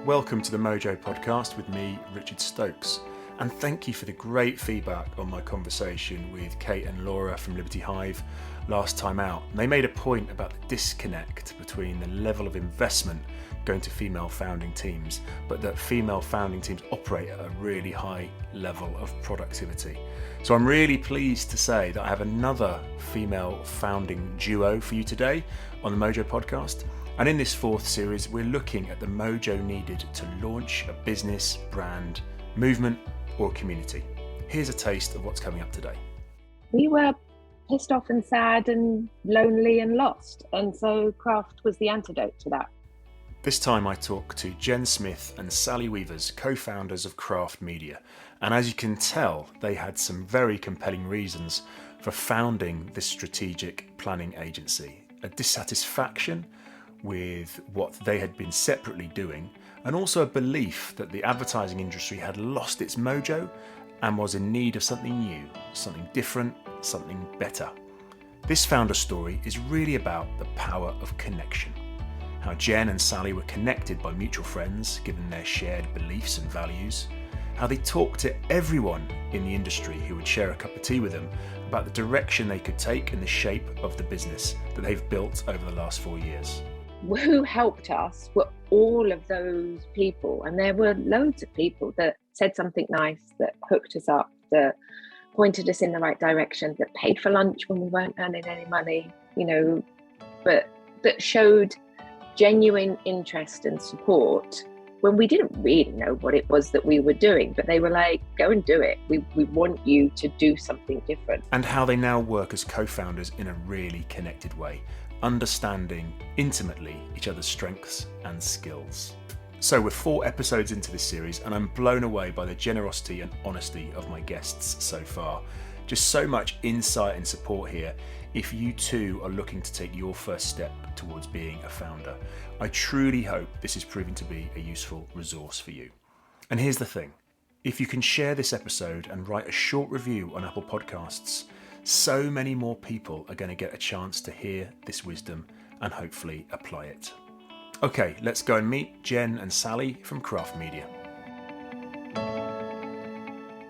Welcome to the Mojo podcast with me, Richard Stokes. And thank you for the great feedback on my conversation with Kate and Laura from Liberty Hive last time out. They made a point about the disconnect between the level of investment going to female founding teams, but that female founding teams operate at a really high level of productivity. So I'm really pleased to say that I have another female founding duo for you today on the Mojo podcast. And in this fourth series, we're looking at the mojo needed to launch a business, brand, movement, or community. Here's a taste of what's coming up today. We were pissed off and sad and lonely and lost. And so craft was the antidote to that. This time I talk to Jen Smith and Sally Weavers, co-founders of Craft Media. And as you can tell, they had some very compelling reasons for founding this strategic planning agency. A dissatisfaction with what they had been separately doing, and also a belief that the advertising industry had lost its mojo and was in need of something new, something different, something better. This founder story is really about the power of connection. How Jen and Sally were connected by mutual friends, given their shared beliefs and values. How they talked to everyone in the industry who would share a cup of tea with them about the direction they could take and the shape of the business that they've built over the last 4 years. Who helped us were all of those people, and there were loads of people that said something nice, that hooked us up, that pointed us in the right direction, that paid for lunch when we weren't earning any money, but that showed genuine interest and support when we didn't really know what it was that we were doing, but they were like, go and do it. We want you to do something different. And how they now work as co-founders in a really connected way, understanding intimately each other's strengths and skills. So we're 4 episodes into this series, and I'm blown away by the generosity and honesty of my guests so far. Just so much insight and support here if you too are looking to take your first step towards being a founder. I truly hope this is proving to be a useful resource for you. And here's the thing, if you can share this episode and write a short review on Apple Podcasts, so many more people are going to get a chance to hear this wisdom and hopefully apply it. Okay, let's go and meet Jen and Sally from Craft Media.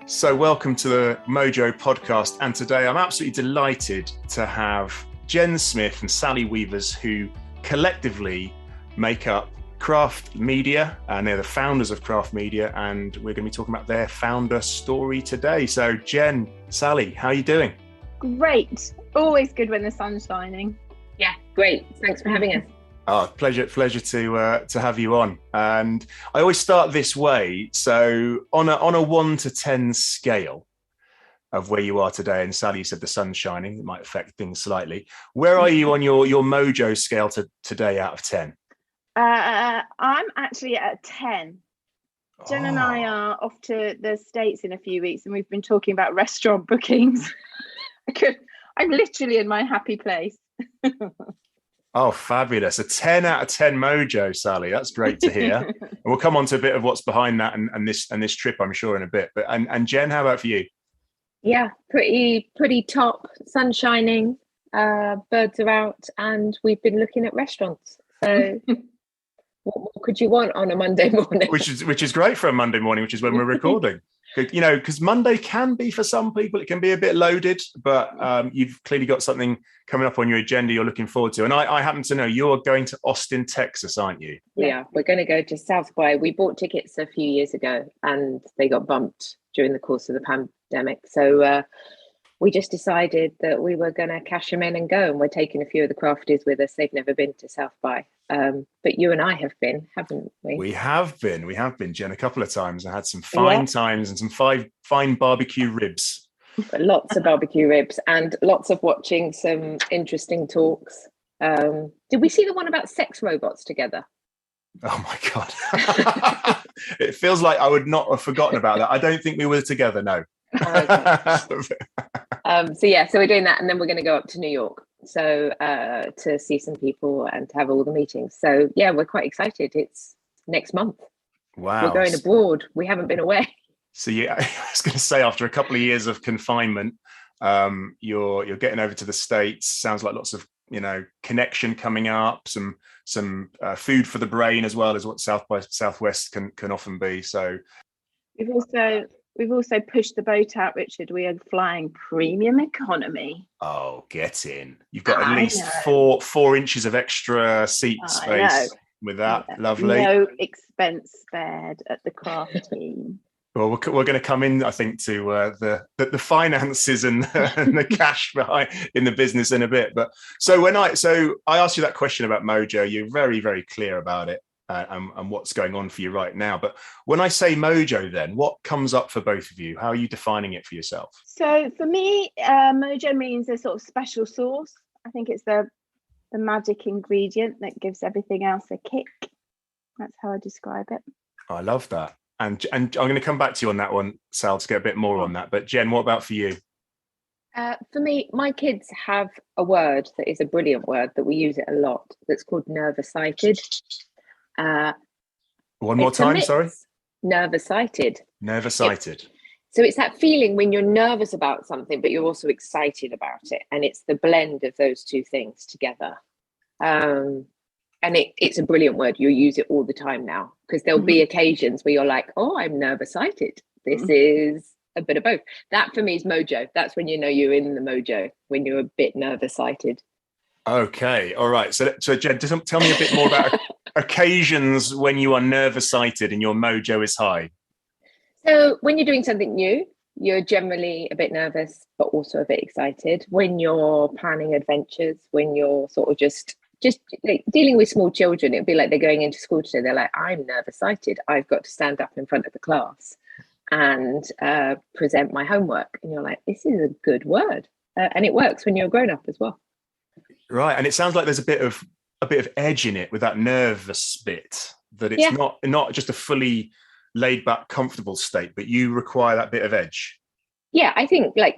So welcome to the Mojo podcast, and today I'm absolutely delighted to have Jen Smith and Sally Weavers, who collectively make up Craft Media, and they're the founders of Craft Media, and we're going to be talking about their founder story today. So Jen, Sally, how are you doing? Great. Always good when the sun's shining. Yeah, great. Thanks for having us. Oh, pleasure to have you on. And I always start this way. So on a 1 to 10 scale of where you are today, and Sally, you said the sun's shining, it might affect things slightly. Where are you on your Mojo scale today out of 10? I'm actually at a 10. Jen and I are off to the States in a few weeks, and we've been talking about restaurant bookings. I'm literally in my happy place. Oh, fabulous. A 10 out of 10 Mojo, Sally. That's great to hear. And we'll come on to a bit of what's behind that and this trip, I'm sure, in a bit. But and Jen, how about for you? Yeah, pretty top, sun shining, birds are out, and we've been looking at restaurants. So what more could you want on a Monday morning? Which is great for a Monday morning, which is when we're recording. Because Monday can be, for some people, it can be a bit loaded, but you've clearly got something coming up on your agenda you're looking forward to. And I happen to know you're going to Austin, Texas, aren't you? Yeah, we're going to go to South by. We bought tickets a few years ago and they got bumped during the course of the pandemic. So we just decided that we were going to cash them in and go. And we're taking a few of the crafties with us. They've never been to South by. But you and I have been, haven't we? We have been, Jen, a couple of times. I had some fine times and some fine barbecue ribs. Lots of barbecue ribs and lots of watching some interesting talks. Did we see the one about sex robots together? Oh my God. It feels like I would not have forgotten about that. I don't think we were together, no. Okay. So we're doing that, and then we're going to go up to New York to see some people and to have all the meetings. So yeah, we're quite excited. It's next month. Wow. We're going abroad. We haven't been away. So yeah, I was going to say, after a couple of years of confinement, you're getting over to the States. Sounds like lots of connection coming up, some food for the brain, as well as what South by Southwest can often be. So we've also pushed the boat out, Richard. We are flying premium economy. Oh, get in. You've got at least 4 inches of extra seat space with that. Yeah. Lovely. No expense spared at the craft team. Well, we're going to come in, I think, to the finances and the cash behind in the business in a bit. But so I asked you that question about Mojo, you're very, very clear about it and what's going on for you right now. But when I say Mojo, then what comes up for both of you? How are you defining it for yourself? So for me, Mojo means a sort of special sauce. I think it's the magic ingredient that gives everything else a kick. That's how I describe it. I love that. And I'm going to come back to you on that one, Sal, to get a bit more on that. But Jen, what about for you? For me, my kids have a word that is a brilliant word that we use it a lot. That's called nervous-sighted. One more time, sorry. Nervous-sighted. Nervous-sighted. So it's that feeling when you're nervous about something, but you're also excited about it. And it's the blend of those two things together. And it's a brilliant word. You'll use it all the time now, because there'll be occasions where you're like, oh, I'm nervous-sighted. This is a bit of both. That for me is Mojo. That's when you know you're in the Mojo, when you're a bit nervous-sighted. Okay. All right. So Jen, tell me a bit more about occasions when you are nervous-sighted and your Mojo is high. So when you're doing something new, you're generally a bit nervous, but also a bit excited. When you're planning adventures, when you're sort of just like dealing with small children, it'd be like they're going into school today. They're like, I'm nervous-sighted. I've got to stand up in front of the class and present my homework. And you're like, this is a good word. And it works when you're a grown-up as well. Right. And it sounds like there's a bit of edge in it with that nervous bit, that it's not just a fully laid back, comfortable state, but you require that bit of edge. Yeah, I think like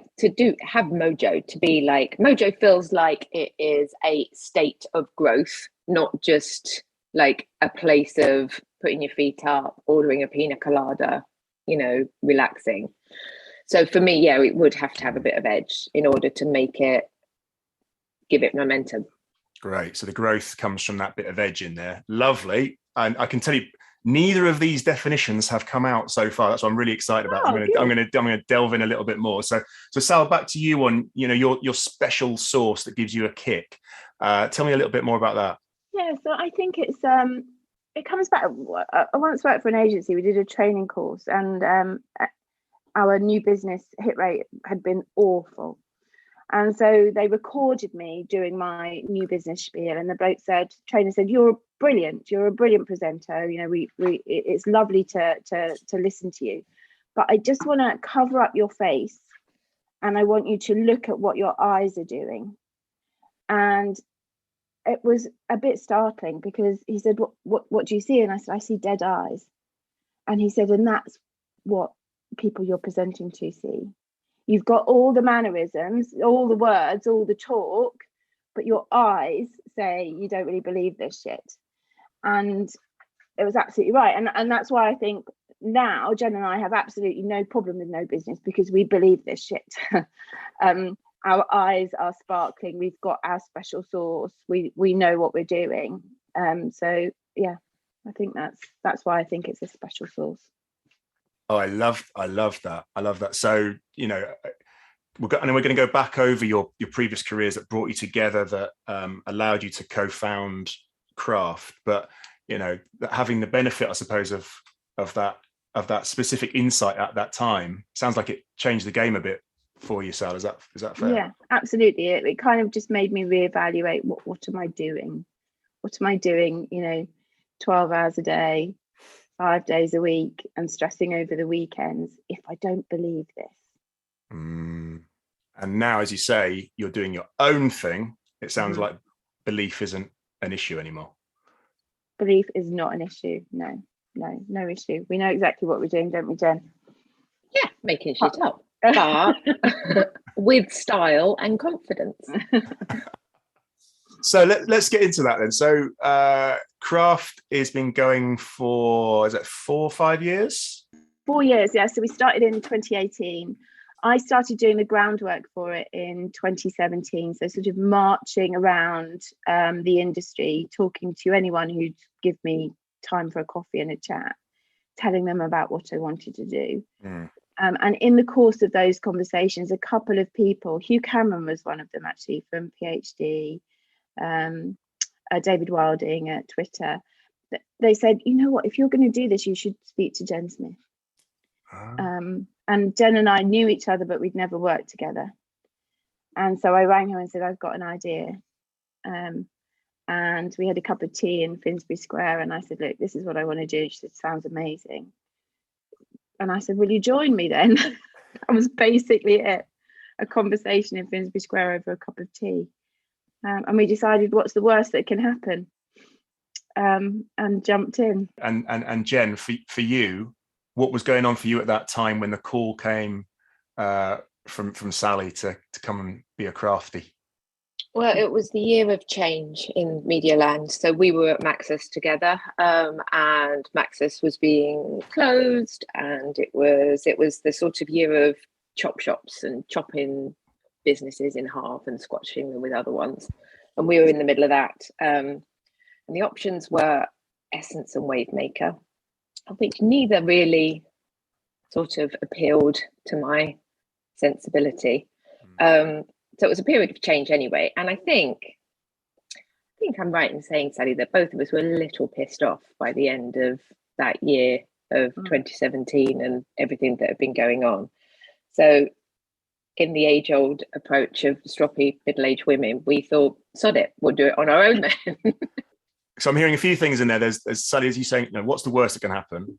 have Mojo to be like, Mojo feels like it is a state of growth, not just like a place of putting your feet up, ordering a pina colada, relaxing. So for me, it would have to have a bit of edge in order to give it momentum. Great. So the growth comes from that bit of edge in there. Lovely. And I can tell you, neither of these definitions have come out so far. That's what I'm really excited about. I'm going to delve in a little bit more. So Sal, back to you on your special sauce that gives you a kick. Tell me a little bit more about that. Yeah, so I think it's it comes back. I once worked for an agency. We did a training course, and our new business hit rate had been awful. And so they recorded me doing my new business spiel, and the trainer said, you're brilliant presenter. It's lovely to listen to you, but I just want to cover up your face, and I want you to look at what your eyes are doing. And it was a bit startling, because he said, what do you see? And I said, I see dead eyes. And he said, and that's what people you're presenting to see. You've got all the mannerisms, all the words, all the talk, but your eyes say you don't really believe this shit. And it was absolutely right. And that's why I think now Jen and I have absolutely no problem with no business, because we believe this shit. Our eyes are sparkling. We've got our special sauce. We know what we're doing. So yeah, I think that's why I think it's a special sauce. Oh, I love that. I love that. So, we're going to go back over your previous careers that brought you together, that allowed you to co-found Craft. But, having the benefit, I suppose, of that specific insight at that time, sounds like it changed the game a bit for you, Sal. Is that fair? Yeah, absolutely. It kind of just made me reevaluate what am I doing? What am I doing, 12 hours a day, 5 days a week, and stressing over the weekends if I don't believe this. And now, as you say, you're doing your own thing. It sounds like belief isn't an issue anymore. Belief is not an issue. No issue. We know exactly what we're doing, don't we, Jen? Yeah, making shit up, but with style and confidence. So let's get into that then. So Craft has been going for, is it 4 or 5 years? 4 years, yeah. So we started in 2018. I started doing the groundwork for it in 2017. So sort of marching around the industry, talking to anyone who'd give me time for a coffee and a chat, telling them about what I wanted to do. And in the course of those conversations, a couple of people, Hugh Cameron was one of them actually from PhD, David Wilding at Twitter, they said, you know what, if you're going to do this, you should speak to Jen Smith. And Jen and I knew each other, but we'd never worked together. And so I rang her and said, I've got an idea. And we had a cup of tea in Finsbury Square. And I said, look, this is what I want to do. She said, sounds amazing. And I said, will you join me then? That was basically it. A conversation in Finsbury Square over a cup of tea. And we decided what's the worst that can happen, and jumped in. And Jen, for you, what was going on for you at that time when the call came from Sally to come and be a crafty? Well, it was the year of change in media land. So we were at Maxis together, and Maxis was being closed, and it was the sort of year of chop shops and chopping businesses in half and squashing them with other ones. And we were in the middle of that. And the options were Essence and Wavemaker, of which neither really sort of appealed to my sensibility. So it was a period of change anyway. And I think I'm right in saying, Sally, that both of us were a little pissed off by the end of that year of 2017 and everything that had been going on. So in the age-old approach of stroppy middle-aged women, we thought, sod it, we'll do it on our own then. So I'm hearing a few things in there. There's Sally, as you saying, you know, what's the worst that can happen?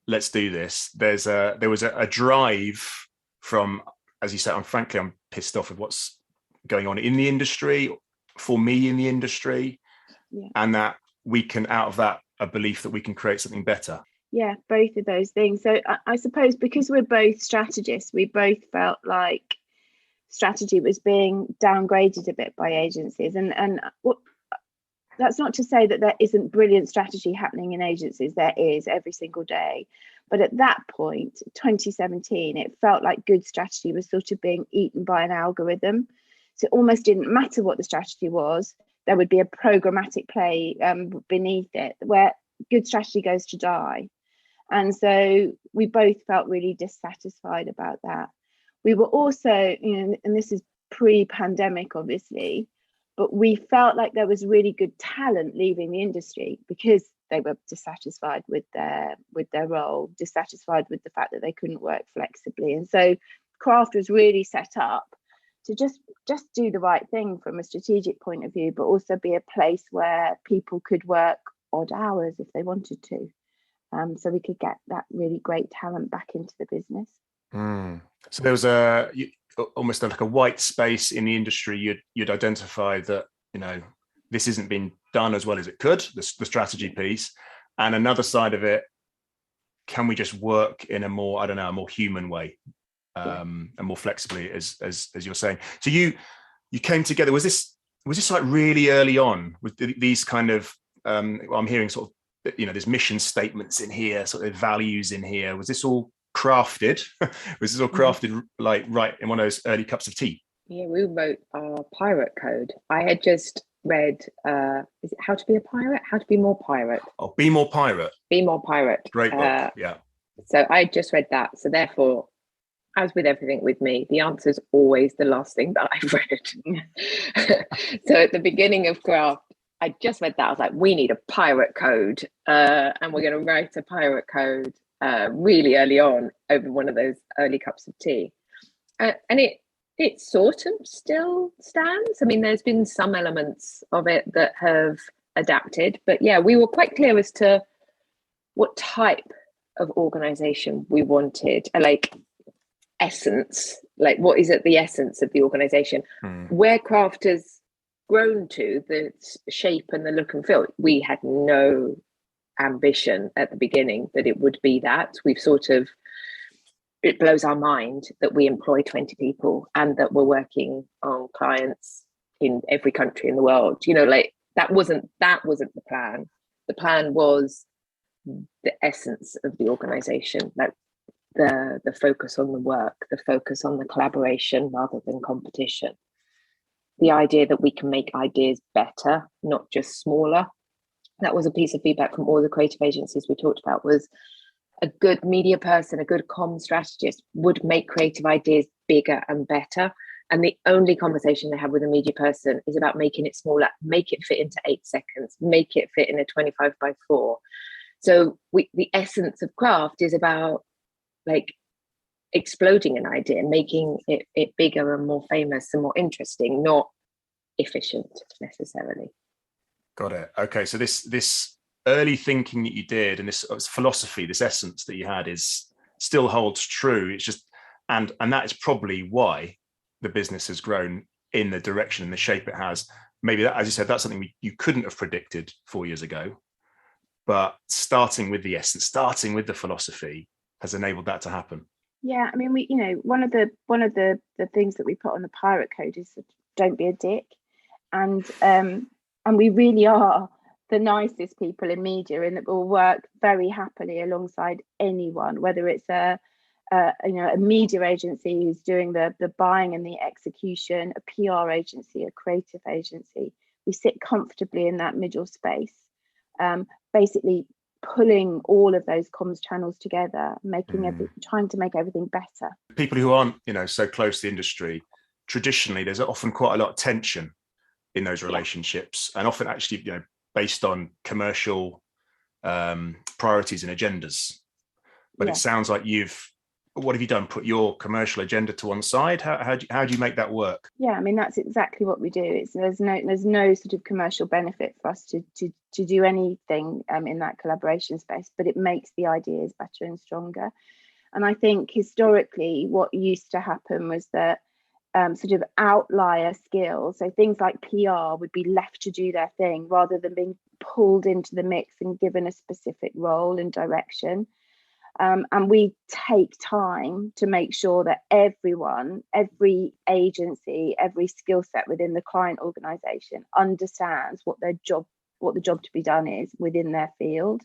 Let's do this. There was a drive from, as you said, I'm pissed off with what's going on in the industry, for me in the industry, and that we can, out of that, a belief that we can create something better. Yeah, both of those things. So I suppose because we're both strategists, we both felt like strategy was being downgraded a bit by agencies. And that's not to say that there isn't brilliant strategy happening in agencies. There is every single day. But at that point, 2017, it felt like good strategy was sort of being eaten by an algorithm. So it almost didn't matter what the strategy was. There would be a programmatic play beneath it where good strategy goes to die. And so we both felt really dissatisfied about that. We were also, you know, and this is pre-pandemic, obviously, but we felt like there was really good talent leaving the industry because they were dissatisfied with their role, dissatisfied with the fact that they couldn't work flexibly. And so Craft was really set up to just do the right thing from a strategic point of view, but also be a place where people could work odd hours if they wanted to. So we could get that really great talent back into the business. So there was almost like a white space in the industry. You'd identified that, you know, this isn't being done as well as it could, the strategy piece. And another side of it, can we just work in a more, a more human way, and more flexibly, as you're saying. So you came together. Was this like really early on with these kind of, I'm hearing sort of, you know, there's mission statements in here, sort of values in here. Was this all crafted? Was this all crafted like right in one of those early cups of tea? Yeah, we wrote our pirate code. I had just read, is it How to Be a Pirate? How to Be More Pirate. Oh, Be More Pirate. Be More Pirate. Great book, yeah. So I just read that. So therefore, as with everything with me, the answer is always the last thing that I've read. So at the beginning of Craft, I just read that. I was like, we need a pirate code, and we're going to write a pirate code really early on over one of those early cups of tea. And it sort of still stands. I mean, there's been some elements of it that have adapted, but yeah, we were quite clear as to what type of organization we wanted, like essence, like what is at the essence of the organization, where Craft has grown to, the shape and the look and feel. We had no ambition at the beginning that it would be that. We've sort of, it blows our mind that we employ 20 people and that we're working on clients in every country in the world. You know, like that wasn't the plan. The plan was the essence of the organization. Like the focus on the work, the focus on the collaboration rather than competition. The idea that we can make ideas better, not just smaller. That was a piece of feedback from all the creative agencies we talked about, was a good media person, a good comm strategist would make creative ideas bigger and better. And the only conversation they have with a media person is about making it smaller, make it fit into 8 seconds, make it fit in a 25x4. So the essence of craft is about like exploding an idea, making it bigger and more famous and more interesting, not efficient necessarily. Got it. Okay, so this early thinking that you did and this philosophy, this essence that you had, is still holds true. It's just and that is probably why the business has grown in the direction and the shape it has. Maybe that, as you said, that's something you couldn't have predicted 4 years ago, but starting with the essence, starting with the philosophy, has enabled that to happen. Yeah, I mean, we, one of the things that we put on the pirate code is don't be a dick, and we really are the nicest people in media, and that will work very happily alongside anyone, whether it's a media agency who's doing the buying and the execution, a PR agency, a creative agency. We sit comfortably in that middle space, basically pulling all of those comms channels together, trying to make everything better. People who aren't, so close to the industry, traditionally, there's often quite a lot of tension in those relationships, and often actually, based on commercial priorities and agendas. But It sounds like what have you done? Put your commercial agenda to one side? How do you make that work? Yeah, I mean, that's exactly what we do. There's no sort of commercial benefit for us to do anything in that collaboration space, but it makes the ideas better and stronger. And I think historically, what used to happen was that sort of outlier skills, so things like PR, would be left to do their thing rather than being pulled into the mix and given a specific role and direction. And we take time to make sure that everyone, every agency, every skill set within the client organization understands what the job to be done is within their field.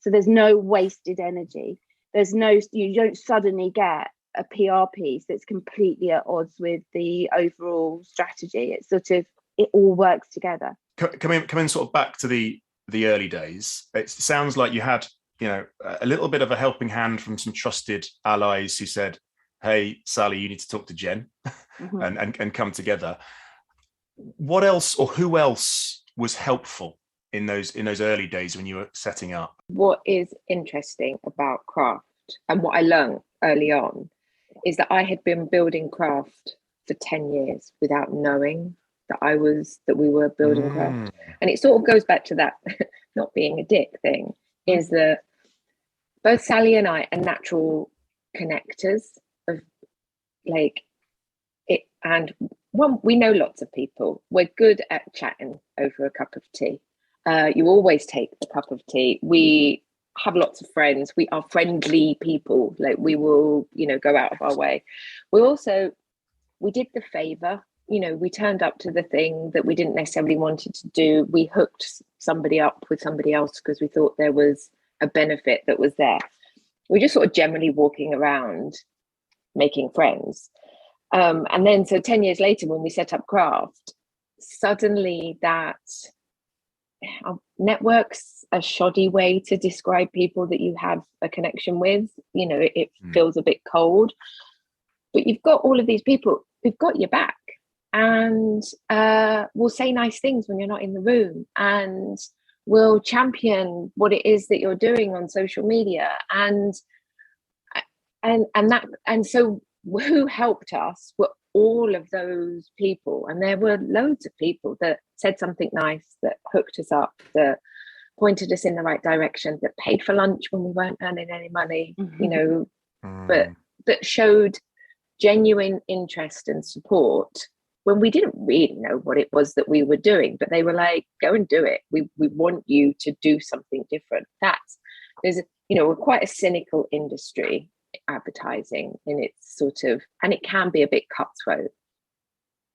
So there's no wasted energy. You don't suddenly get a PR piece that's completely at odds with the overall strategy. It's sort of, it all works together. Coming sort of back to the early days, it sounds like you had a little bit of a helping hand from some trusted allies who said, hey, Sally, you need to talk to Jen and come together. What else, or who else was helpful in those early days when you were setting up? What is interesting about craft, and what I learned early on, is that I had been building craft for 10 years without knowing that we were building craft. And it sort of goes back to that not being a dick thing, is that both Sally and I are natural connectors of like it. And one, we know lots of people. We're good at chatting over a cup of tea. You always take the cup of tea. We have lots of friends. We are friendly people. Like, we will, go out of our way. We did the favor. We turned up to the thing that we didn't necessarily wanted to do. We hooked somebody up with somebody else because we thought there was a benefit that was there. We're just sort of generally walking around making friends. And then, so 10 years later, when we set up Craft, suddenly that network's a shoddy way to describe people that you have a connection with. It feels a bit cold, but you've got all of these people who've got your back and will say nice things when you're not in the room, and will champion what it is that you're doing on social media, and so who helped us were all of those people. And there were loads of people that said something nice, that hooked us up, that pointed us in the right direction, that paid for lunch when we weren't earning any money, but that showed genuine interest and support when we didn't really know what it was that we were doing, but they were like, go and do it. We want you to do something different. We're quite a cynical industry, advertising, in its sort of, and it can be a bit cutthroat,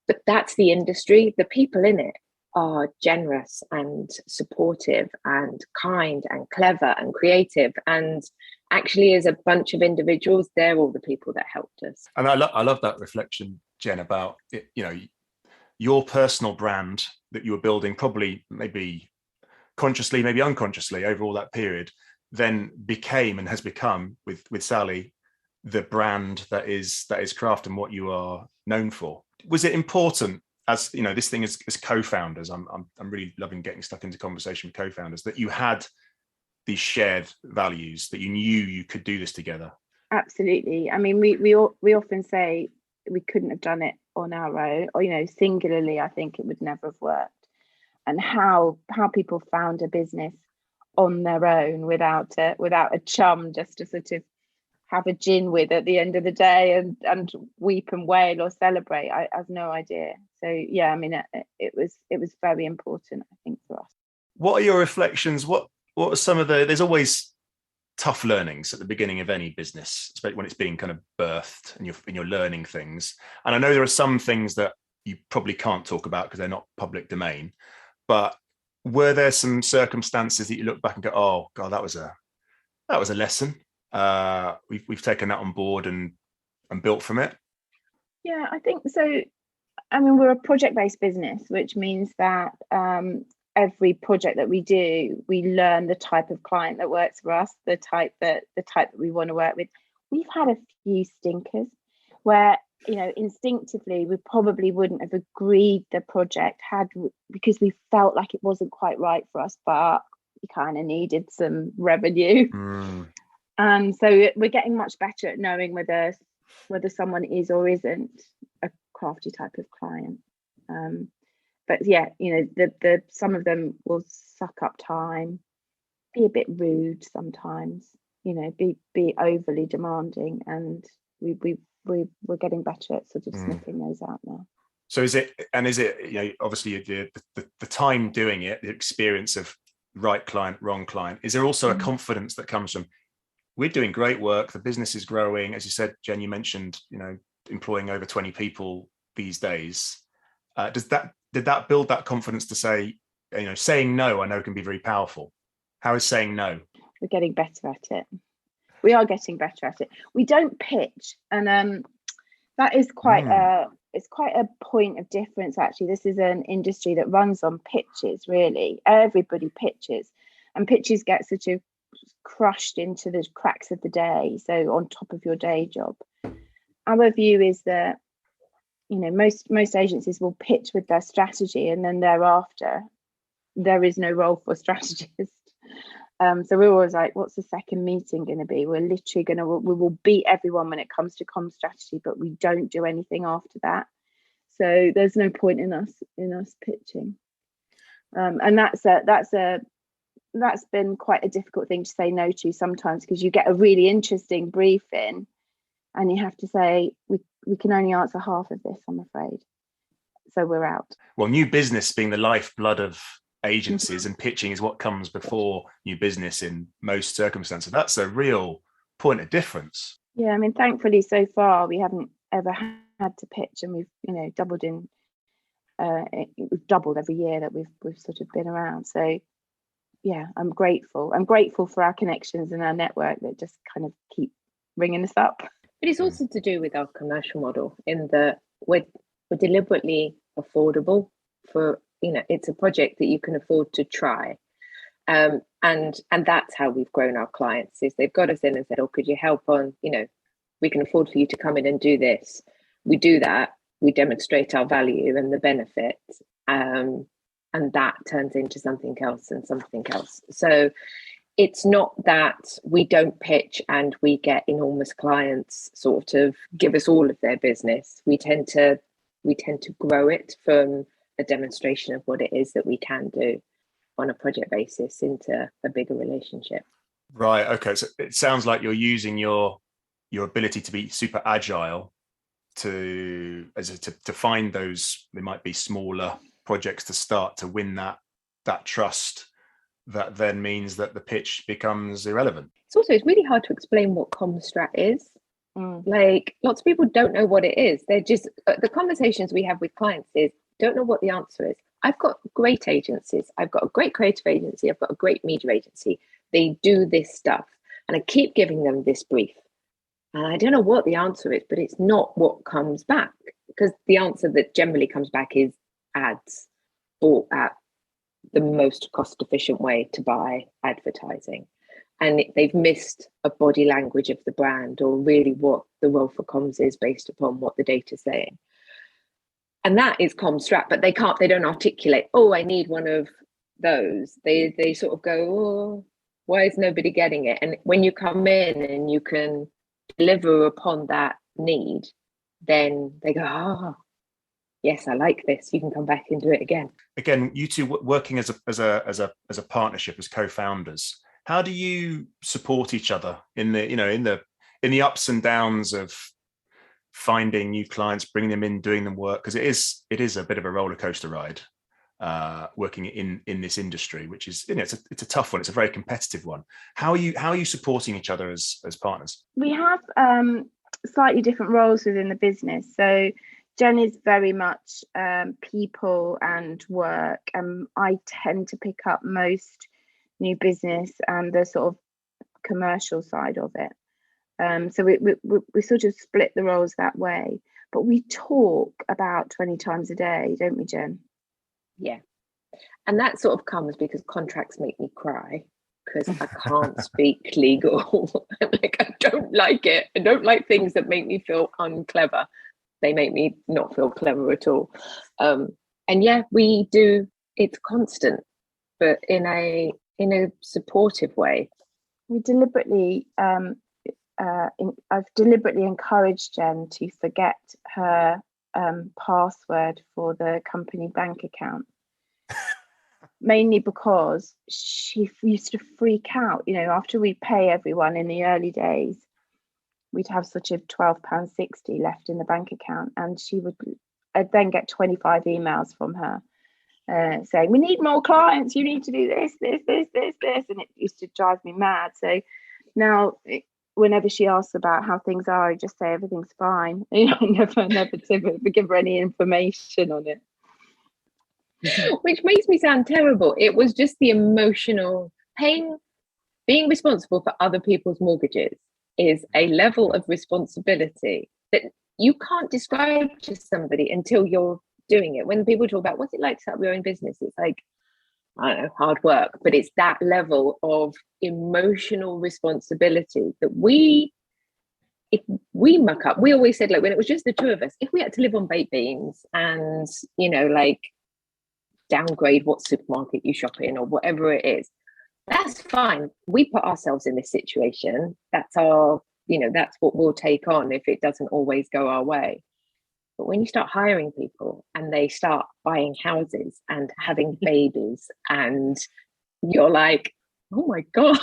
but that's the industry. The people in it are generous and supportive and kind and clever and creative, and actually is a bunch of individuals. They're all the people that helped us. And I love that reflection, Jen, about it, your personal brand that you were building, probably maybe consciously, maybe unconsciously over all that period, then became and has become with Sally the brand that is Craft and what you are known for. Was it important, as this thing as co-founders? I'm really loving getting stuck into conversation with co-founders, that you had these shared values, that you knew you could do this together? Absolutely. I mean, we often say we couldn't have done it on our own, or singularly. I think it would never have worked. And how people found a business on their own without a chum just to sort of have a gin with at the end of the day and weep and wail or celebrate. I have no idea. So yeah, I mean, it was very important, I think, for us. What are your reflections? What are some of there's always tough learnings at the beginning of any business, especially when it's being kind of birthed and you're learning things. And I know there are some things that you probably can't talk about because they're not public domain, but were there some circumstances that you look back and go, oh God, that was a lesson. We've taken that on board and built from it? Yeah, I think so. I mean, we're a project-based business, which means that every project that we do, we learn the type of client that works for us, the type that we want to work with. We've had a few stinkers where, instinctively we probably wouldn't have agreed the project because we felt like it wasn't quite right for us, but we kind of needed some revenue. And so we're getting much better at knowing whether someone is or isn't a crafty type of client. But yeah, the some of them will suck up time, be a bit rude sometimes, be overly demanding, and we're getting better at sort of sniffing those out now. So is it obviously the time doing it, the experience of right client, wrong client, is there also a confidence that comes from, we're doing great work, the business is growing, as you said, Jen, you mentioned employing over 20 people these days. Did that build that confidence to say, saying no, I know can be very powerful? How is saying no? We're getting better at it. We are getting better at it. We don't pitch, and that is quite it's quite a point of difference, actually. This is an industry that runs on pitches, really. Everybody pitches, and pitches get sort of crushed into the cracks of the day, so on top of your day job. Our view is that most agencies will pitch with their strategy, and then thereafter there is no role for strategist. So we're always like, what's the second meeting going to be? We're literally we will beat everyone when it comes to comm strategy, but we don't do anything after that. So there's no point in us pitching. And that's been quite a difficult thing to say no to sometimes, because you get a really interesting briefing and you have to say, we can only answer half of this, I'm afraid. So we're out. Well, new business being the lifeblood of agencies and pitching is what comes before new business in most circumstances. That's a real point of difference. Yeah, I mean, thankfully so far we haven't ever had to pitch, and we've doubled every year that we've sort of been around. So yeah, I'm grateful for our connections and our network that just kind of keep ringing us up. But it's also to do with our commercial model, in that we're deliberately affordable for, it's a project that you can afford to try. And that's how we've grown our clients, is they've got us in and said, oh, could you help on, we can afford for you to come in and do this. We do that, we demonstrate our value and the benefit, and that turns into something else and something else. So it's not that we don't pitch and we get enormous clients sort of give us all of their business. We tend to grow it from a demonstration of what it is that we can do on a project basis into a bigger relationship. Right. Okay. So it sounds like you're using your ability to be super agile to find those, they might be smaller projects to start to win that trust. That then means that the pitch becomes irrelevant. It's really hard to explain what Comstrat is. Like, lots of people don't know what it is. They're just, the conversations we have with clients is, don't know what the answer is. I've got great agencies. I've got a great creative agency. I've got a great media agency. They do this stuff. And I keep giving them this brief. And I don't know what the answer is, but it's not what comes back, because the answer that generally comes back is ads, or at the most cost efficient way to buy advertising. And they've missed a body language of the brand, or really what the role for comms is based upon what the data's saying. And that is comms strat, but they don't articulate, oh, I need one of those. They sort of go, oh, why is nobody getting it? And when you come in and you can deliver upon that need, then they go, yes, I like this. You can come back and do it again. Again, you two working as a partnership, as co-founders, how do you support each other in the ups and downs of finding new clients, bringing them in, doing them work? Because it is a bit of a roller coaster ride, working in this industry, which is, it's a tough one. It's a very competitive one. How are you supporting each other as partners? We have slightly different roles within the business. So Jen is very much people and work, and I tend to pick up most new business and the sort of commercial side of it. So we sort of split the roles that way, but we talk about 20 times a day, don't we, Jen? Yeah. And that sort of comes because contracts make me cry, because I can't speak legal. I don't like it. I don't like things that make me feel unclever. They make me not feel clever at all. And yeah, we do. It's constant, but in a supportive way. We deliberately, I've deliberately encouraged Jen to forget her password for the company bank account. Mainly because she used to freak out. After we'd pay everyone in the early days, we'd have such a £12.60 left in the bank account, and I'd then get 25 emails from her saying, we need more clients, you need to do this, and it used to drive me mad. So now whenever she asks about how things are, I just say everything's fine. Never give her any information on it. Which makes me sound terrible. It was just the emotional pain. Being responsible for other people's mortgages is a level of responsibility that you can't describe to somebody until you're doing it. When people talk about what's it like to set up your own business, it's like, I don't know, hard work, but it's that level of emotional responsibility that if we muck up. We always said, like, when it was just the two of us, if we had to live on baked beans and downgrade what supermarket you shop in or whatever it is, that's fine. We put ourselves in this situation. That's that's what we'll take on if it doesn't always go our way. But when you start hiring people and they start buying houses and having babies, and you're like, oh my God.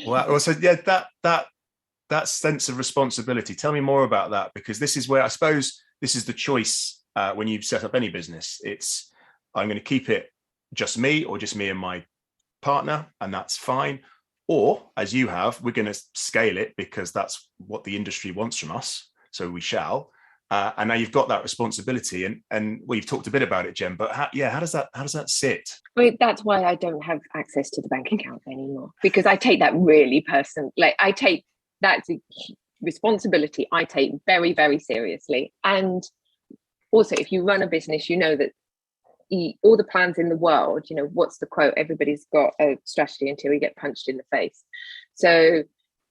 Well, so yeah, that sense of responsibility. Tell me more about that, because this is where I suppose this is the choice when you set up any business. It's, I'm going to keep it just me, or just me and my partner, and that's fine. Or, as you have, we're going to scale it because that's what the industry wants from us, so we shall. And now you've got that responsibility, and well, you've talked a bit about it, Jen. But how does that sit? Well, that's why I don't have access to the bank account anymore, because I take that really personally. Like, I take that responsibility. I take very, very seriously. And also, if you run a business, you know that all the plans in the world, what's the quote? Everybody's got a strategy until you get punched in the face. So,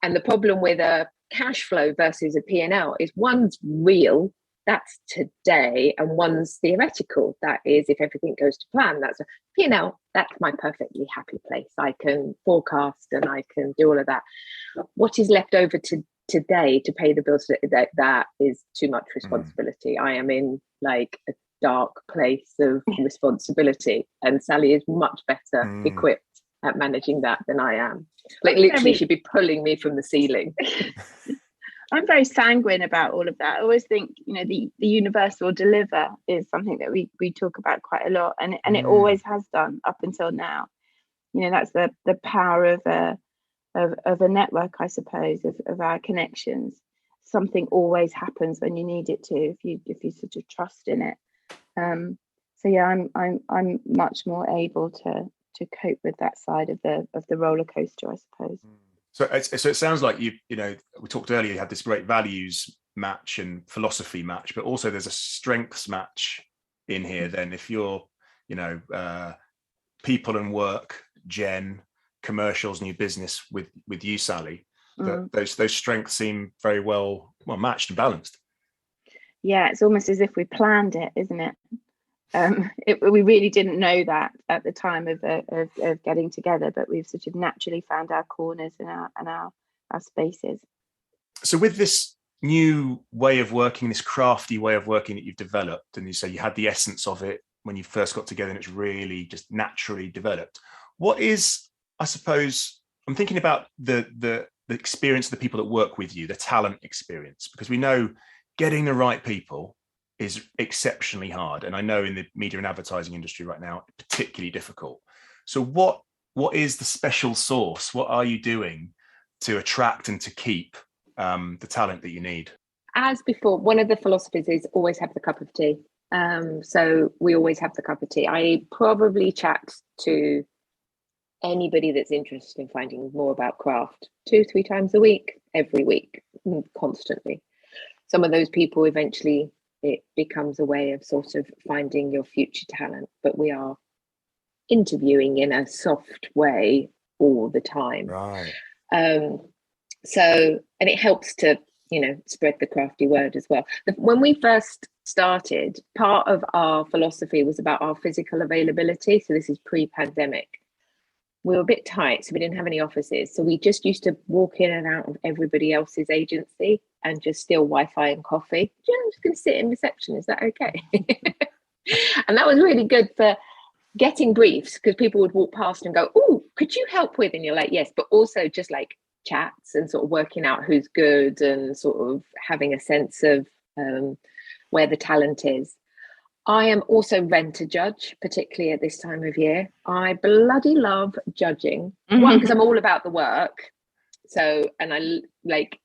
and the problem with a cash flow versus a P&L is one's real, that's today, and one's theoretical, that is if everything goes to plan. That's a P&L, that's my perfectly happy place. I can forecast and I can do all of that. What is left over to today to pay the bills, that is too much responsibility. I am in like a dark place of responsibility, and Sally is much better equipped at managing that than I am. Like, literally, she'd be pulling me from the ceiling. I'm very sanguine about all of that. I always think, the universal deliver is something that we talk about quite a lot, and it always has done up until now. That's the power of a network, I suppose, of our connections. Something always happens when you need it to, if you sort of trust in it. So yeah, I'm much more able to cope with that side of the roller coaster, I suppose. So it sounds like you know, we talked earlier, you had this great values match and philosophy match, but also there's a strengths match in here. Then if you're, you know, people and work, Jen, commercials, new business with you, Sally, that those strengths seem very well matched and balanced. Yeah, it's almost as if we planned it, isn't it? We really didn't know that at the time of getting together, but we've sort of naturally found our corners and our spaces. So with this new way of working, this crafty way of working that you've developed, and you say you had the essence of it when you first got together and it's really just naturally developed, what is, I suppose, I'm thinking about the experience of the people that work with you, the talent experience, because we know getting the right people is exceptionally hard. And I know in the media and advertising industry right now, particularly difficult. So what is the special sauce? What are you doing to attract and to keep the talent that you need? As before, one of the philosophies is always have the cup of tea. So we always have the cup of tea. I probably chat to anybody that's interested in finding more about craft 2-3 times a week, every week, constantly. Some of those people eventually, it becomes a way of sort of finding your future talent, but we are interviewing in a soft way all the time. Right. So, and it helps to, you know, spread the crafty word as well. When we first started, part of our philosophy was about our physical availability. So this is pre-pandemic. We were a bit tight, so we didn't have any offices. So we just used to walk in and out of everybody else's agency and just steal Wi-Fi and coffee. Yeah, I'm just going to sit in reception. Is that okay? And that was really good for getting briefs, because people would walk past and go, "Oh, could you help with?" And you're like, "Yes," but also just like chats and sort of working out who's good and sort of having a sense of where the talent is. I am also rent a judge, particularly at this time of year. I bloody love judging. One, because I'm all about the work. So, and I like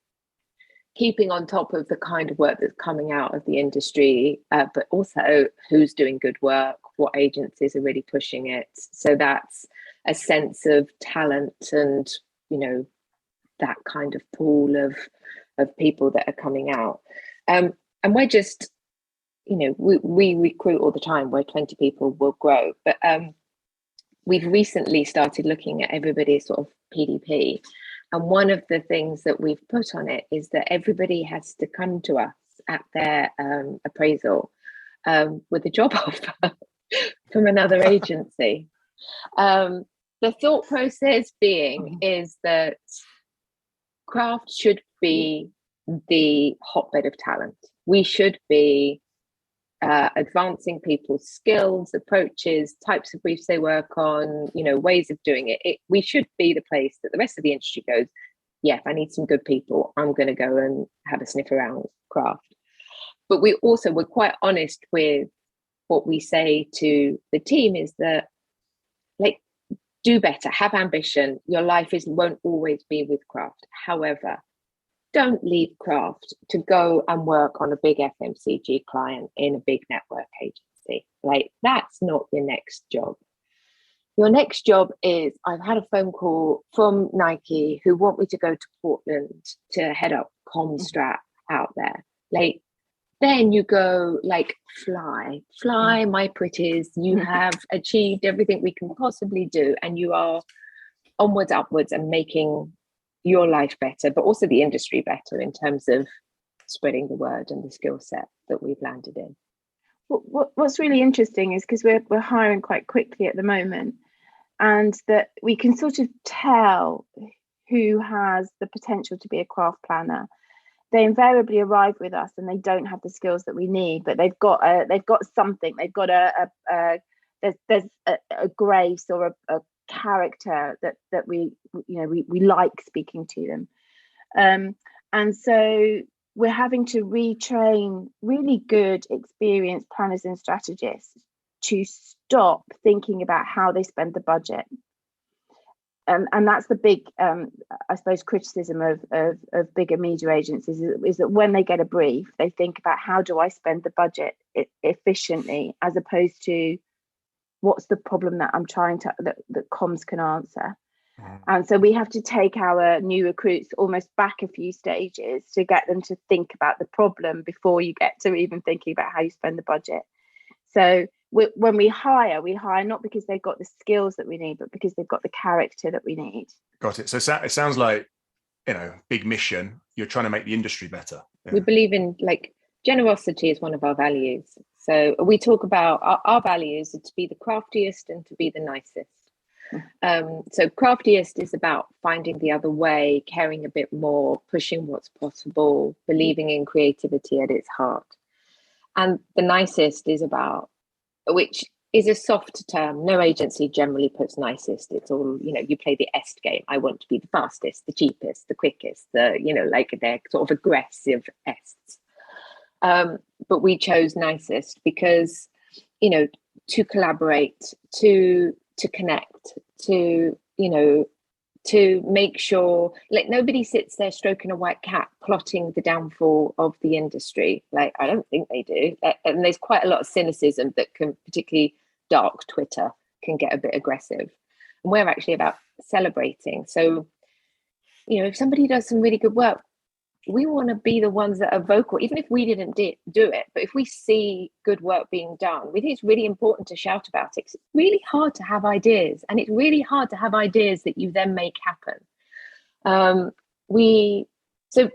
keeping on top of the kind of work that's coming out of the industry, but also who's doing good work, what agencies are really pushing it. So that's a sense of talent and, you know, that kind of pool of people that are coming out. And we're just, you know, we recruit all the time where 20 people will grow. But we've recently started looking at everybody's sort of PDP. And one of the things that we've put on it is that everybody has to come to us at their appraisal with a job offer from another agency. The thought process being is that craft should be the hotbed of talent. We should be advancing people's skills, approaches, types of briefs they work on, you know, ways of doing it. We should be the place that the rest of the industry goes, yeah, if I need some good people, I'm going to go and have a sniff around craft. But we're quite honest with what we say to the team is that, like, do better, have ambition. Your life won't always be with craft. However, don't leave craft to go and work on a big FMCG client in a big network agency. Like, that's not your next job. Your next job is, I've had a phone call from Nike who want me to go to Portland to head up Comstrat out there. Like, then you go, like, fly, my pretties. You have achieved everything we can possibly do, and you are onwards, upwards, and making your life better, but also the industry better in terms of spreading the word and the skill set that we've landed in. What's really interesting is because we're hiring quite quickly at the moment, and that we can sort of tell who has the potential to be a craft planner. They invariably arrive with us and they don't have the skills that we need, but they've got something. They've got there's a grace or a character that we like speaking to them, and so we're having to retrain really good experienced planners and strategists to stop thinking about how they spend the budget, and that's the big I suppose criticism of bigger media agencies is that when they get a brief, they think about how do I spend the budget efficiently, as opposed to what's the problem that I'm trying to that comms can answer. And so we have to take our new recruits almost back a few stages to get them to think about the problem before you get to even thinking about how you spend the budget. So when we hire not because they've got the skills that we need, but because they've got the character that we need. Got it. So it sounds like, big mission. You're trying to make the industry better. Yeah. We believe in, like, generosity is one of our values. So we talk about our values are to be the craftiest and to be the nicest. So craftiest is about finding the other way, caring a bit more, pushing what's possible, believing in creativity at its heart. And the nicest is about, which is a soft term. No agency generally puts nicest. It's all, you play the est game. I want to be the fastest, the cheapest, the quickest, like they're sort of aggressive ests. But we chose nicest because, to collaborate, to connect, to make sure, like, nobody sits there stroking a white cat plotting the downfall of the industry. Like, I don't think they do. And there's quite a lot of cynicism that can, particularly dark Twitter, can get a bit aggressive. And we're actually about celebrating. So, if somebody does some really good work, we want to be the ones that are vocal, even if we didn't do it. But if we see good work being done, we think it's really important to shout about it. It's really hard to have ideas, and it's really hard to have ideas that you then make happen. So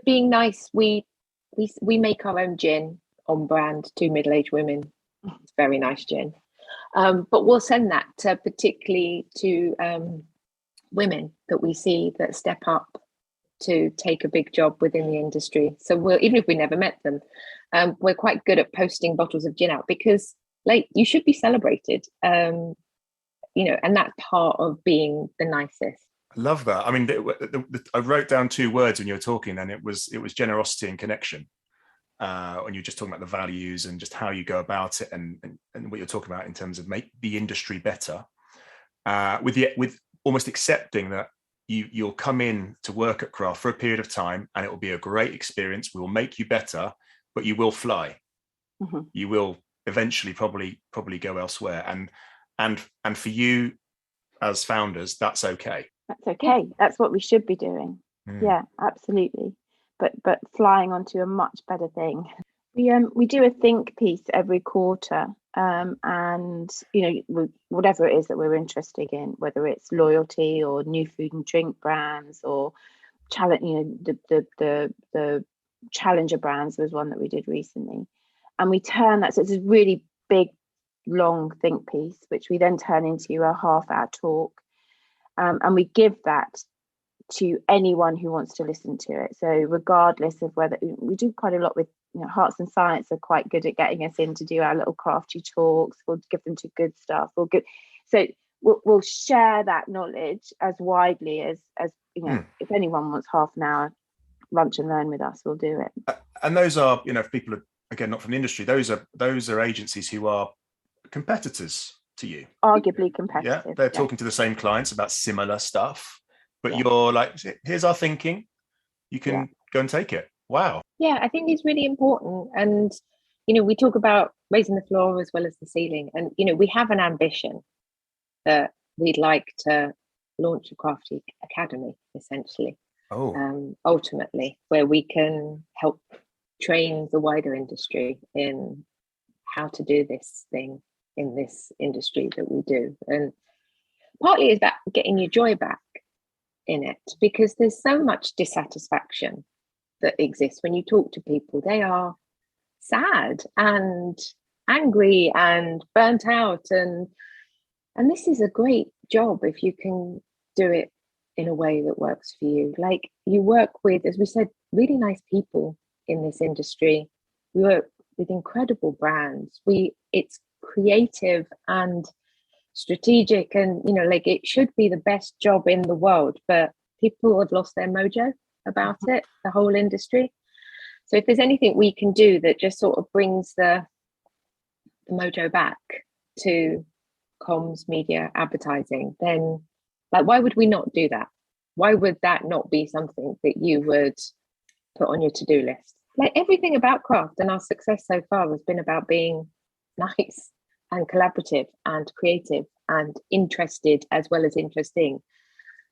being nice, we make our own gin on brand, 2 middle-aged women. It's very nice gin. But we'll send that particularly to women that we see that step up to take a big job within the industry. So even if we never met them, we're quite good at posting bottles of gin out because, like, you should be celebrated, and that's part of being the nicest. I love that. I mean, I wrote down 2 words when you were talking, and it was generosity and connection. When you're just talking about the values and just how you go about it, and what you're talking about in terms of make the industry better, with almost accepting that you'll come in to work at Craft for a period of time, and it will be a great experience. We will make you better, but you will fly. Mm-hmm. You will eventually probably go elsewhere, and for you as founders, that's okay. That's okay. That's what we should be doing. Yeah, absolutely. But flying onto a much better thing. We do a think piece every quarter, and whatever it is that we're interested in, whether it's loyalty or new food and drink brands or challenge, the challenger brands was one that we did recently, and we turn that, so it's a really big long think piece which we then turn into a half-hour talk, and we give that to anyone who wants to listen to it. So regardless of whether, we do quite a lot with Hearts and Science are quite good at getting us in to do our little crafty talks. We'll give them to Good Stuff. So we'll share that knowledge as widely as if anyone wants half an hour lunch and learn with us, we'll do it. And those are, if people are, again, not from the industry, those are agencies who are competitors to you. Arguably competitive. Yeah, they're talking to the same clients about similar stuff, but you're like, here's our thinking. You can go and take it. Wow. Yeah, I think it's really important. And, we talk about raising the floor as well as the ceiling. And, we have an ambition that we'd like to launch a crafty academy, essentially. Ultimately, where we can help train the wider industry in how to do this thing in this industry that we do. And partly it's about getting your joy back in it, because there's so much dissatisfaction that exists when you talk to people. They are sad and angry and burnt out, and this is a great job if you can do it in a way that works for you. Like, you work with, as we said, really nice people in this industry. We work with incredible brands. It's creative and strategic, and it should be the best job in the world, but people have lost their mojo about it, the whole industry. So if there's anything we can do that just sort of brings the mojo back to comms, media, advertising, then why would we not do that? Why would that not be something that you would put on your to-do list? Like, everything about Craft and our success so far has been about being nice and collaborative and creative and interested as well as interesting.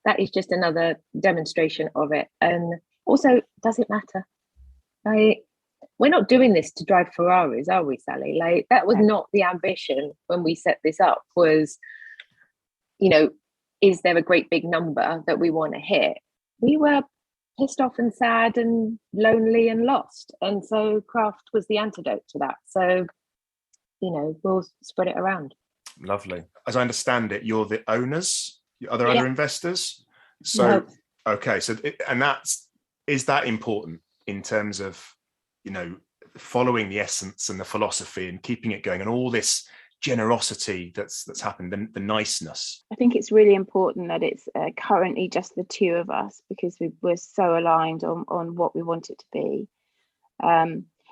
that is just another demonstration of it. And also, does it matter? Like, we're not doing this to drive Ferraris, are we, Sally? Like, that was not the ambition when we set this up, was, you know, is there a great big number that we want to hit? We were pissed off and sad and lonely and lost. And so craft was the antidote to that. So, you know, we'll spread it around. Lovely. As I understand it, you're the owners. Are there other investors? So, No. okay. So, is that important in terms of, you know, following the essence and the philosophy and keeping it going and all this generosity that's happened, the niceness? I think it's really important that it's currently just the two of us, because we're so aligned on what we want it to be.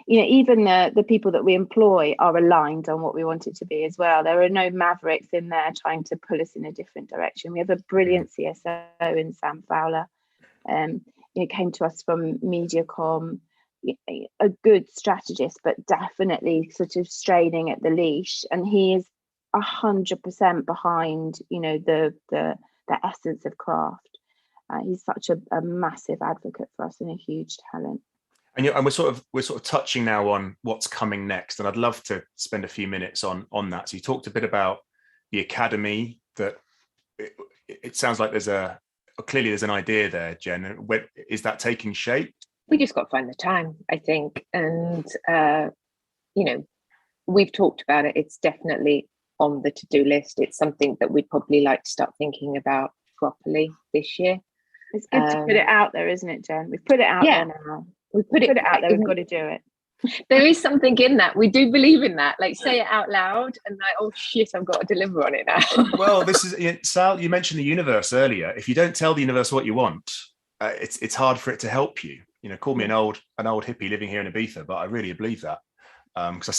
You know, even the people that we employ are aligned on what we want it to be as well. There are no mavericks in there trying to pull us in a different direction. We have a brilliant CSO in Sam Fowler. You know, came to us from Mediacom, a good strategist, but definitely sort of straining at the leash. And he is 100% behind, you know, the essence of craft. He's such a massive advocate for us and a huge talent. And we're sort of touching now on what's coming next, and I'd love to spend a few minutes on that. So you talked a bit about the academy. That it sounds like there's an idea there, Jen. When is that taking shape? We just got to find the time, I think, and you know, we've talked about it. It's definitely on the to-do list. It's something that we'd probably like to start thinking about properly this year. It's good to put it out there, isn't it, Jen? We've put it out there now. We put it out there. We've got to do it. There is something in that. We do believe in that. Like, say it out loud and like, oh shit, I've got to deliver on it now. Well, this is, Sal, you mentioned the universe earlier. If you don't tell the universe what you want, it's hard for it to help you. You know, call me an old hippie living here in Ibiza, but I really believe that, because I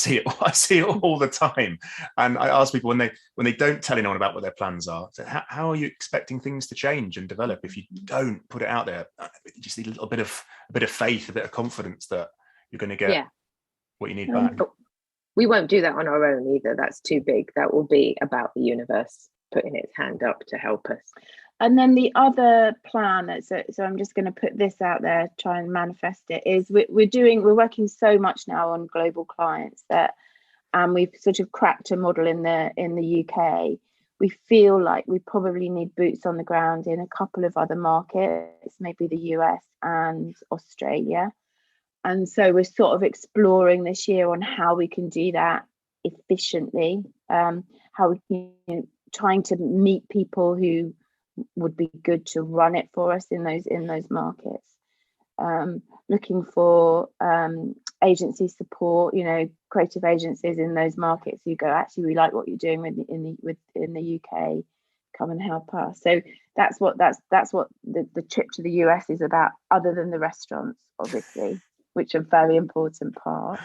see it all the time. And I ask people when they don't tell anyone about what their plans are, so how are you expecting things to change and develop if you don't put it out there? You just need a bit of faith, a bit of confidence that you're going to get what you need back. But we won't do that on our own either. That's too big. That will be about the universe putting its hand up to help us. And then the other plan, so I'm just going to put this out there, try and manifest it, is we're working so much now on global clients that we've sort of cracked a model in the UK. We feel like we probably need boots on the ground in a couple of other markets, maybe the US and Australia. And so we're sort of exploring this year on how we can do that efficiently, how we trying to meet people who would be good to run it for us in those markets. Looking for agency support, you know, creative agencies in those markets who go, actually, we like what you're doing in the UK, come and help us. So that's what the trip to the US is about, other than the restaurants, obviously, which are a very important part.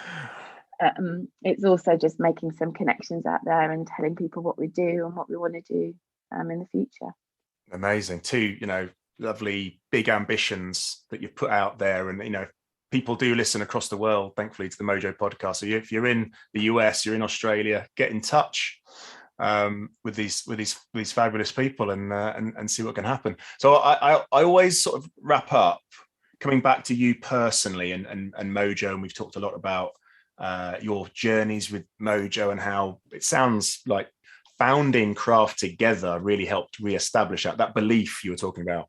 It's also just making some connections out there and telling people what we do and what we want to do in the future. Amazing. Two, you know, lovely big ambitions that you've put out there, and you know, people do listen across the world, thankfully, to the Mojo podcast. So if you're in the US, you're in Australia, get in touch with these fabulous people and see what can happen. So I always sort of wrap up coming back to you personally and Mojo, and we've talked a lot about your journeys with Mojo and how it sounds like founding craft together really helped reestablish that belief you were talking about,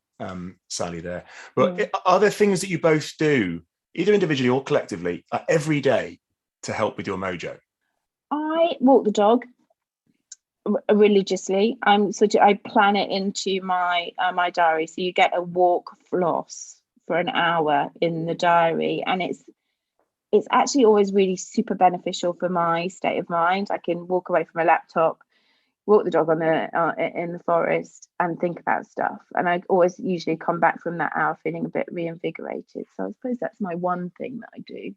Sally, there. But are there things that you both do, either individually or collectively, every day to help with your Mojo? I walk the dog religiously. I plan it into my diary. So you get a walk floss for an hour in the diary, and it's actually always really super beneficial for my state of mind. I can walk away from a laptop, walk the dog in the forest and think about stuff. And I always usually come back from that hour feeling a bit reinvigorated. So I suppose that's my one thing that I do.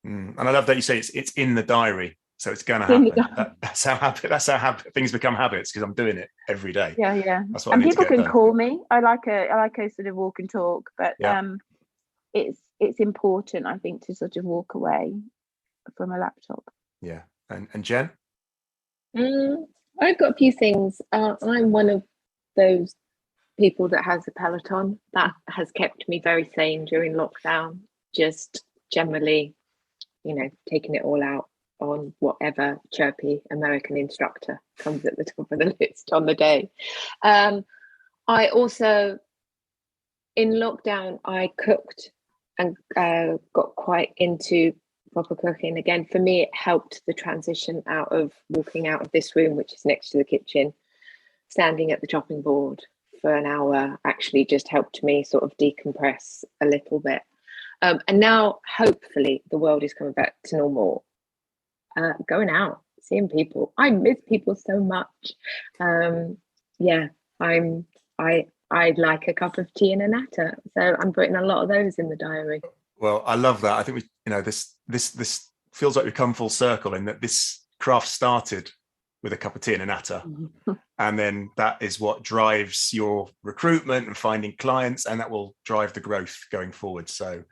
And I love that you say it's in the diary. So it's going to happen. That's how things become habits, because I'm doing it every day. Yeah. That's what and I need people to get can done. Call me. I like a sort of walk and talk, but it's important, I think, to sort of walk away from a laptop. Yeah. And Jen? I've got a few things. I'm one of those people that has a Peloton. That has kept me very sane during lockdown. Just generally, taking it all out on whatever chirpy American instructor comes at the top of the list on the day. I also, in lockdown, I cooked and got quite into proper cooking. Again, for me, it helped the transition out of walking out of this room, which is next to the kitchen, standing at the chopping board for an hour actually just helped me sort of decompress a little bit. And now, hopefully, the world is coming back to normal. Going out, seeing people. I miss people so much. I'd like a cup of tea and a natter. So I'm putting a lot of those in the diary. Well, I love that. I think this feels like we've come full circle in that this craft started with a cup of tea and a natter. And then that is what drives your recruitment and finding clients, and that will drive the growth going forward. So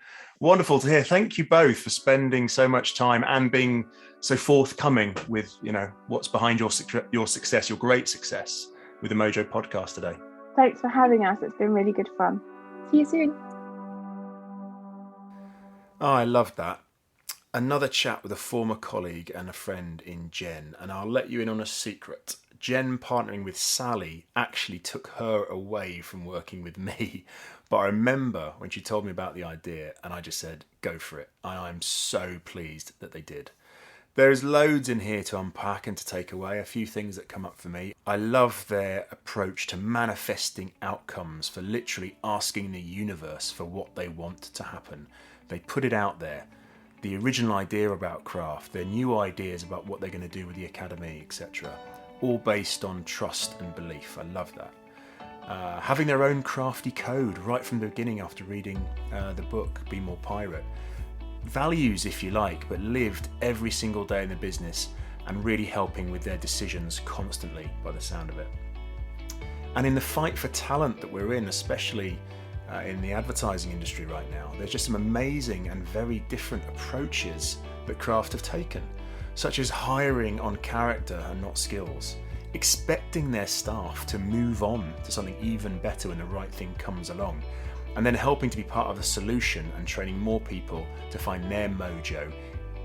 wonderful to hear. Thank you both for spending so much time and being so forthcoming with, what's behind your success, your great success with the Mojo podcast today. Thanks for having us. It's been really good fun. See you soon. Oh, I love that. Another chat with a former colleague and a friend in Jen, and I'll let you in on a secret. Jen partnering with Sally actually took her away from working with me. But I remember when she told me about the idea and I just said, go for it. And I'm so pleased that they did. There's loads in here to unpack and to take away, a few things that come up for me. I love their approach to manifesting outcomes, for literally asking the universe for what they want to happen. They put it out there. The original idea about craft, their new ideas about what they're going to do with the academy, etc. All based on trust and belief. I love that. Having their own crafty code right from the beginning after reading the book, Be More Pirate. Values, if you like, but lived every single day in the business and really helping with their decisions constantly by the sound of it. And in the fight for talent that we're in, especially in the advertising industry right now, there's just some amazing and very different approaches that craft have taken, such as hiring on character and not skills, expecting their staff to move on to something even better when the right thing comes along, and then helping to be part of the solution and training more people to find their mojo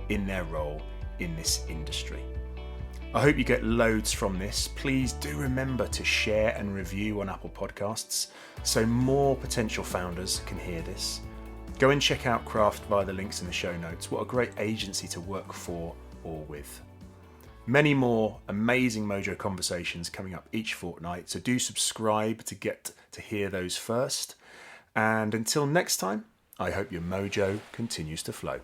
in their role in this industry. I hope you get loads from this. Please do remember to share and review on Apple Podcasts so more potential founders can hear this. Go and check out Craft via the links in the show notes. What a great agency to work for or with. Many more amazing Mojo conversations coming up each fortnight, so do subscribe to get to hear those first. And until next time, I hope your mojo continues to flow.